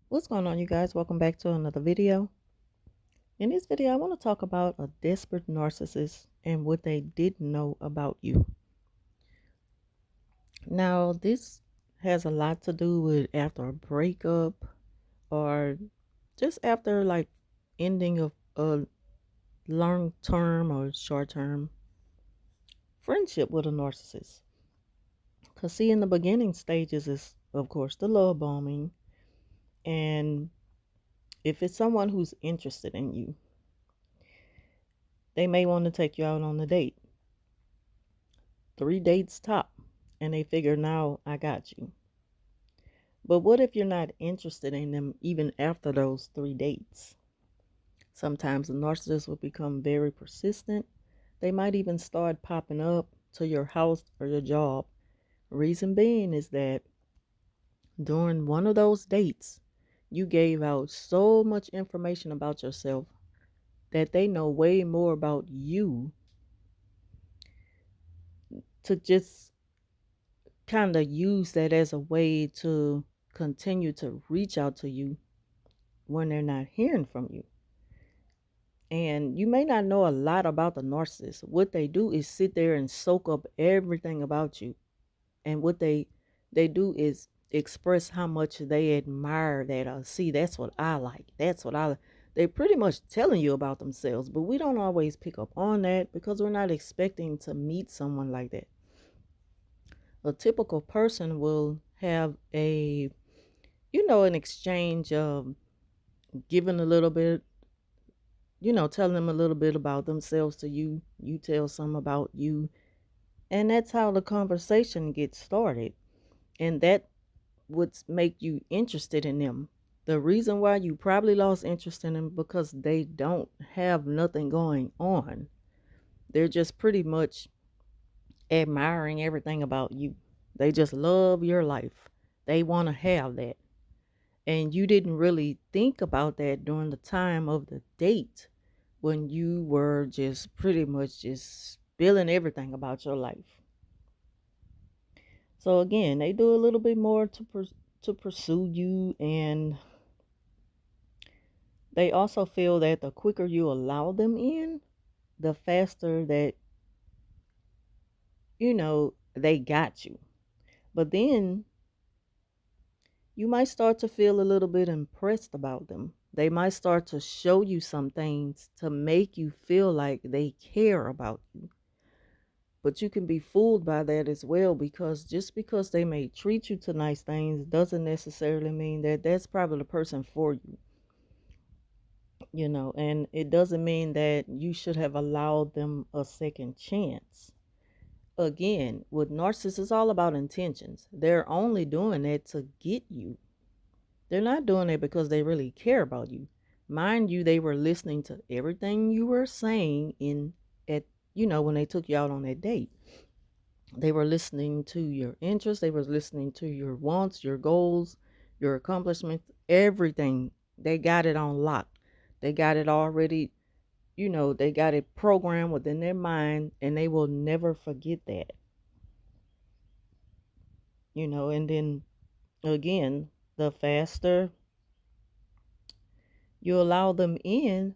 What's going on, you guys? Welcome back to another video. In this video, I want to talk about a desperate narcissist and what they didn't know about you. Now, this has a lot to do with after a breakup or just after like ending of a long-term or short-term friendship with a narcissist. Because see, in the beginning stages is, of course, the love bombing. And if it's someone who's interested in you, they may want to take you out on a date. 3 dates top, and they figure, now I got you. But what if you're not interested in them even after those 3 dates? Sometimes the narcissist will become very persistent. They might even start popping up to your house or your job. Reason being is that during one of those dates, you gave out so much information about yourself that they know way more about you to just kind of use that as a way to continue to reach out to you when they're not hearing from you. And you may not know a lot about the narcissist. What they do is sit there and soak up everything about you. And what they do is express how much they admire that. See, that's what I like. That's what I. They're pretty much telling you about themselves, but we don't always pick up on that because we're not expecting to meet someone like that. A typical person will have an exchange of giving a little bit, telling them a little bit about themselves to you. You tell some about you. And that's how the conversation gets started. And that would make you interested in them. The reason why you probably lost interest in them because they don't have nothing going on. They're just pretty much admiring everything about you. They just love your life. They want to have that. And you didn't really think about that during the time of the date when you were just pretty much just spilling everything about your life. So again, they do a little bit more to pursue you, and they also feel that the quicker you allow them in, the faster that they got you. But then you might start to feel a little bit impressed about them. They might start to show you some things to make you feel like they care about you. But you can be fooled by that as well, because just because they may treat you to nice things doesn't necessarily mean that that's probably the person for you. And it doesn't mean that you should have allowed them a second chance. Again, with narcissists, it's all about intentions. They're only doing it to get you. They're not doing it because they really care about you. Mind you, they were listening to everything you were saying when they took you out on that date. They were listening to your interests, they were listening to your wants, your goals, your accomplishments, everything. They got it on lock. They got it already, they got it programmed within their mind, and they will never forget that. And then again, the faster you allow them in,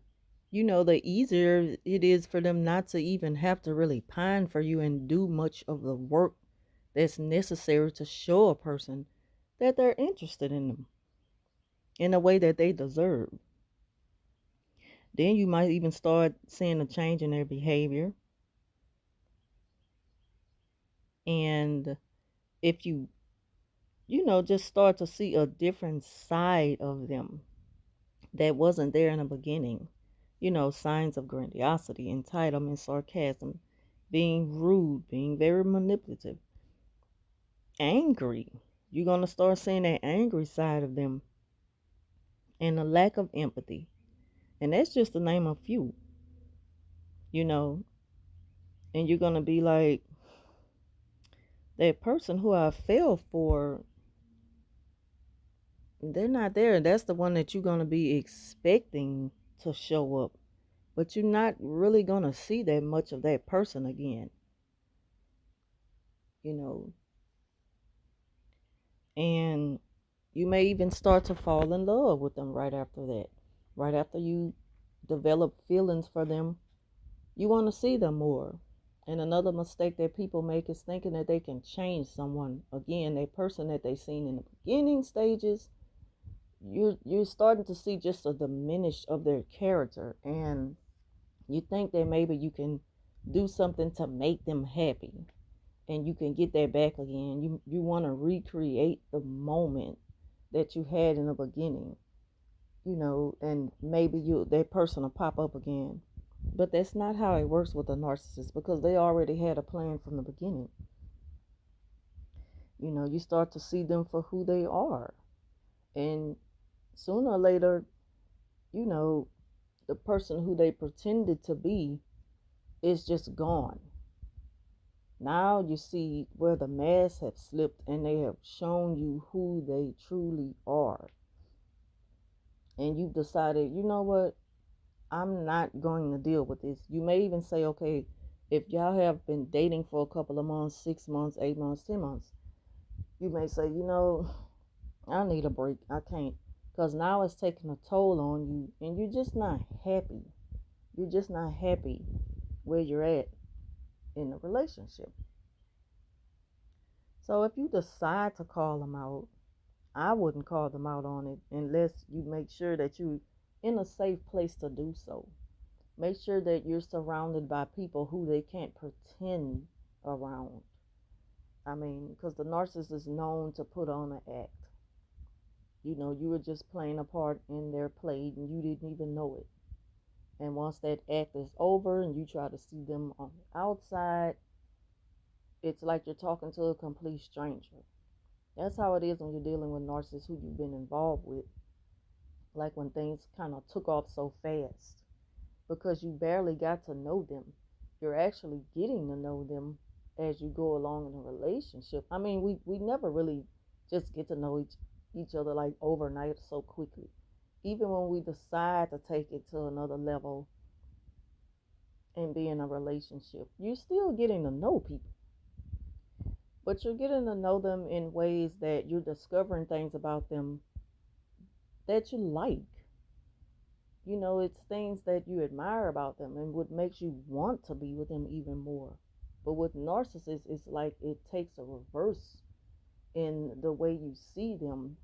the easier it is for them not to even have to really pine for you and do much of the work that's necessary to show a person that they're interested in them in a way that they deserve. Then you might even start seeing a change in their behavior. And if just start to see a different side of them that wasn't there in the beginning, signs of grandiosity, entitlement, sarcasm, being rude, being very manipulative, angry. You're going to start seeing that angry side of them, and a lack of empathy. And that's just to name a few, you know, and you're going to be like, that person who I fell for, they're not there. That's the one that you're going to be expecting to show up. But you're not really going to see that much of that person again, you know. And You may even start to fall in love with them right after that. Right after you develop feelings for them, you want to see them more. And another mistake that people make is thinking that they can change someone. Again, that person that they seen in the beginning stages, you're starting to see just a diminish of their character, and you think that maybe you can do something to make them happy and you can get that back again. You want to recreate the moment that you had in the beginning, and maybe you that person will pop up again. But that's not how it works with a narcissist, because they already had a plan from the beginning. You start to see them for who they are. And sooner or later, you know, the person who they pretended to be is just gone. Now you see where the mask have slipped and they have shown you who they truly are. And you've decided, you know what, I'm not going to deal with this. You may even say, okay, if y'all have been dating for a couple of months, 6 months, 8 months, 10 months, you may say, I need a break. I can't. Because now it's taking a toll on you and you're just not happy. You're just not happy where you're at in the relationship. So if you decide to call them out, I wouldn't call them out on it unless you make sure that you're in a safe place to do so. Make sure that you're surrounded by people who they can't pretend around. I mean, because the narcissist is known to put on an act. You were just playing a part in their play and you didn't even know it. And once that act is over and you try to see them on the outside, it's like you're talking to a complete stranger. That's how it is when you're dealing with narcissists who you've been involved with. Like when things kind of took off so fast because you barely got to know them. You're actually getting to know them as you go along in a relationship. I mean, we never really just get to know each other like overnight so quickly. Even when we decide to take it to another level and be in a relationship, you're still getting to know people. But you're getting to know them in ways that you're discovering things about them that you like. It's things that you admire about them and what makes you want to be with them even more. But with narcissists, it's like it takes a reverse in the way you see them.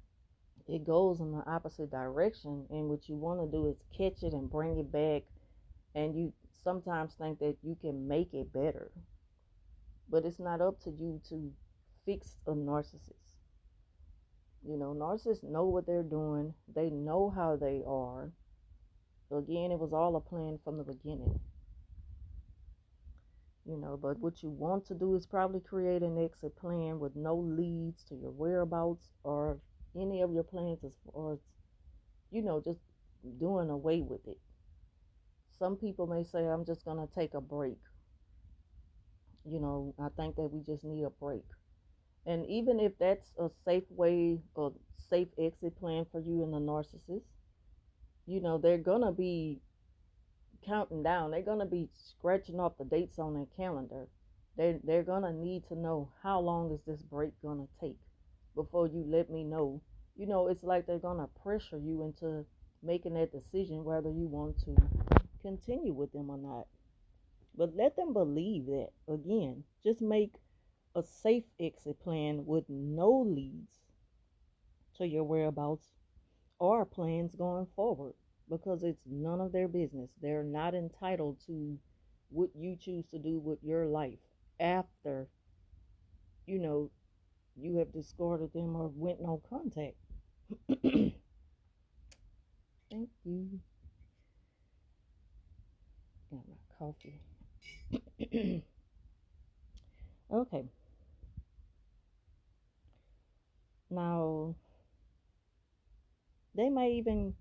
It goes in the opposite direction, and what you want to do is catch it and bring it back. And you sometimes think that you can make it better, but it's not up to you to fix a narcissist. Narcissists know what they're doing, they know how they are. Again, it was all a plan from the beginning. But what you want to do is probably create an exit plan with no leads to your whereabouts or any of your plans as far as, just doing away with it. Some people may say, I'm just going to take a break. I think that we just need a break. And even if that's a safe way, a safe exit plan for you and the narcissist, they're going to be counting down. They're going to be scratching off the dates on their calendar. They're going to need to know how long is this break going to take before you let me know. It's like they're going to pressure you into making that decision whether you want to continue with them or not. But let them believe that. Again, just make a safe exit plan with no leads to your whereabouts or plans going forward, because it's none of their business. They're not entitled to what you choose to do with your life after, you know, you have discarded them or went no contact. Thank you. Got my coffee. Okay. Now, they may even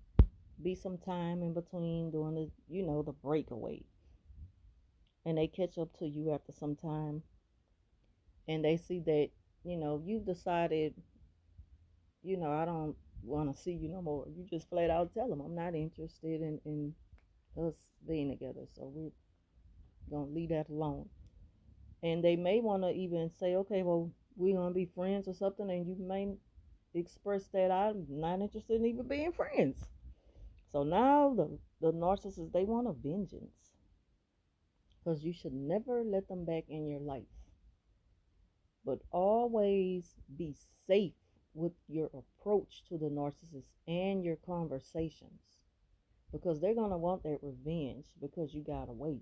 be some time in between doing the breakaway. And they catch up to you after some time and they see that, you've decided, I don't want to see you no more. You just flat out tell them, I'm not interested in us being together. So we're going to leave that alone. And they may want to even say, okay, well, we're going to be friends or something. And you may express that I'm not interested in even being friends. So now the narcissist, they want a vengeance because you should never let them back in your life, but always be safe with your approach to the narcissist and your conversations because they're going to want that revenge because you got away.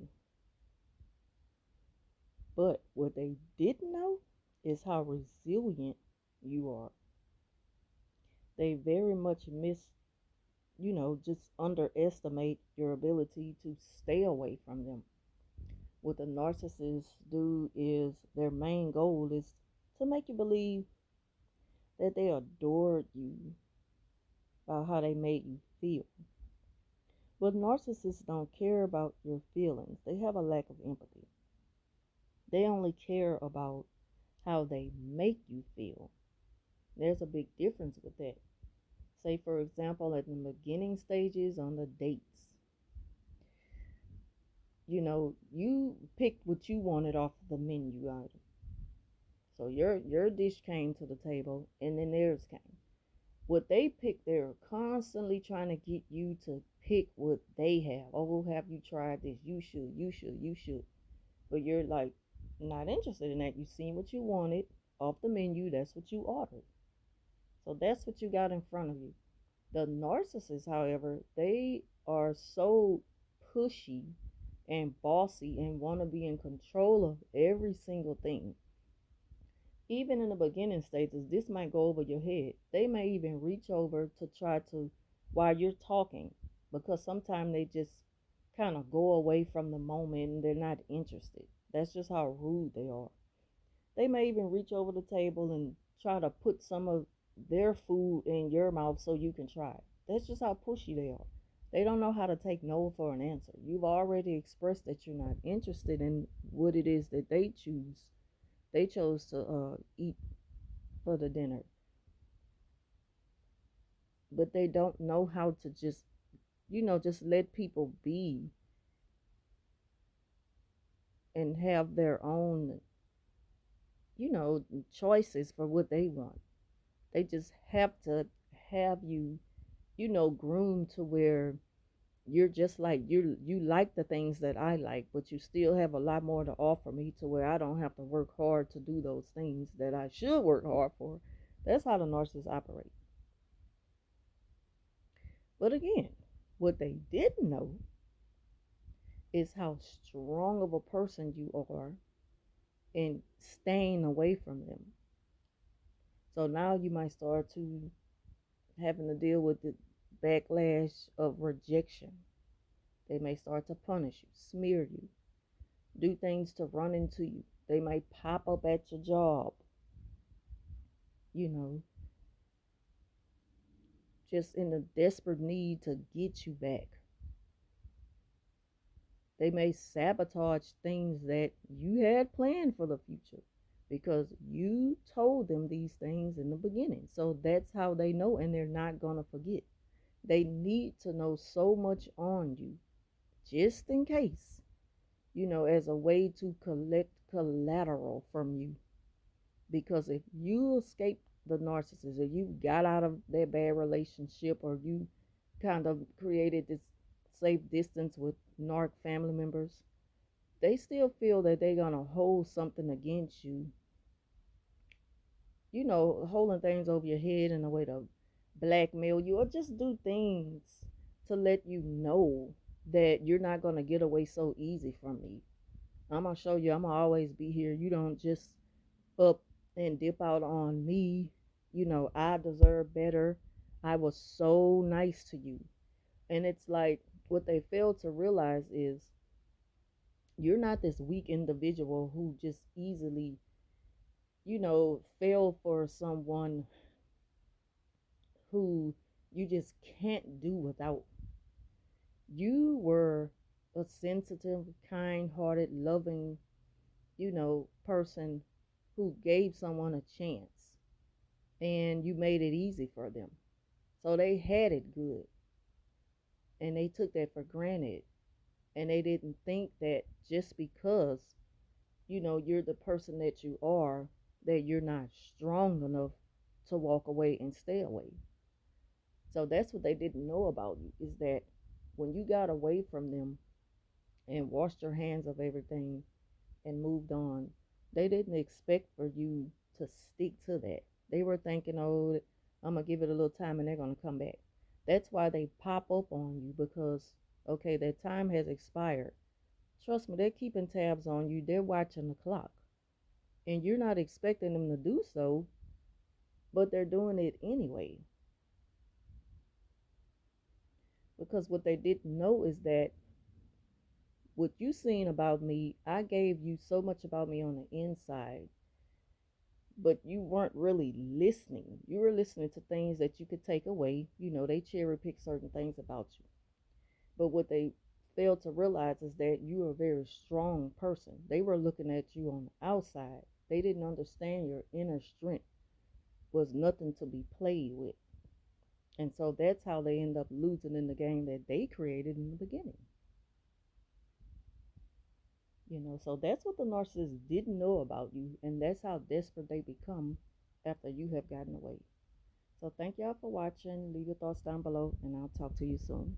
But what they didn't know is how resilient you are. They very much just underestimate your ability to stay away from them. What the narcissists do is their main goal is to make you believe that they adored you by how they made you feel. But narcissists don't care about your feelings. They have a lack of empathy. They only care about how they make you feel. There's a big difference with that. Say, for example, at the beginning stages on the dates, you picked what you wanted off the menu item. So your dish came to the table and then theirs came. What they pick, they're constantly trying to get you to pick what they have. Oh, have you tried this? You should, you should, you should. But you're like not interested in that. You seen what you wanted off the menu, that's what you ordered. So that's what you got in front of you. The narcissists, however, they are so pushy and bossy and want to be in control of every single thing. Even in the beginning stages, this might go over your head. They may even reach over to try to, while you're talking, because sometimes they just kind of go away from the moment and they're not interested. That's just how rude they are. They may even reach over the table and try to put some of their food in your mouth so you can try it. That's just how pushy they are. They don't know how to take no for an answer. You've already expressed that you're not interested in what it is that they choose. They chose to eat for the dinner, but they don't know how to just let people be and have their own, choices for what they want. They just have to have you, groomed to where you're just like you like the things that I like, but you still have a lot more to offer me to where I don't have to work hard to do those things that I should work hard for. That's how the narcissists operate. But again, what they didn't know is how strong of a person you are in staying away from them. So now you might start to having to deal with the backlash of rejection. They may start to punish you, smear you, do things to run into you. They might pop up at your job, you know, just in a desperate need to get you back. They may sabotage things that you had planned for the future because you told them these things in the beginning. So that's how they know, and they're not going to forget. They need to know so much on you just in case, as a way to collect collateral from you. Because if you escape the narcissist, or you got out of that bad relationship, or you kind of created this safe distance with Narc family members, they still feel that they're going to hold something against you, holding things over your head in a way to blackmail you or just do things to let you know that you're not going to get away so easy from me. I'm going to show you I'm going to always be here. You don't just up and dip out on me. I deserve better. I was so nice to you. And it's like what they fail to realize is you're not this weak individual who just easily, fell for someone who you just can't do without. You were a sensitive, kind hearted, loving, person who gave someone a chance and you made it easy for them. So they had it good and they took that for granted. And they didn't think that just because, you're the person that you are, that you're not strong enough to walk away and stay away. So that's what they didn't know about you, is that when you got away from them and washed your hands of everything and moved on, they didn't expect for you to stick to that. They were thinking, oh, I'm going to give it a little time and they're going to come back. That's why they pop up on you, because, okay, that time has expired. Trust me, they're keeping tabs on you. They're watching the clock. And you're not expecting them to do so, but they're doing it anyway. Because what they didn't know is that what you seen about me, I gave you so much about me on the inside, but you weren't really listening. You were listening to things that you could take away. You know, they cherry pick certain things about you. But what they failed to realize is that you are a very strong person. They were looking at you on the outside. They didn't understand your inner strength was nothing to be played with. And so that's how they end up losing in the game that they created in the beginning. So that's what the narcissist didn't know about you, and that's how desperate they become after you have gotten away. So thank y'all for watching. Leave your thoughts down below, and I'll talk to you soon.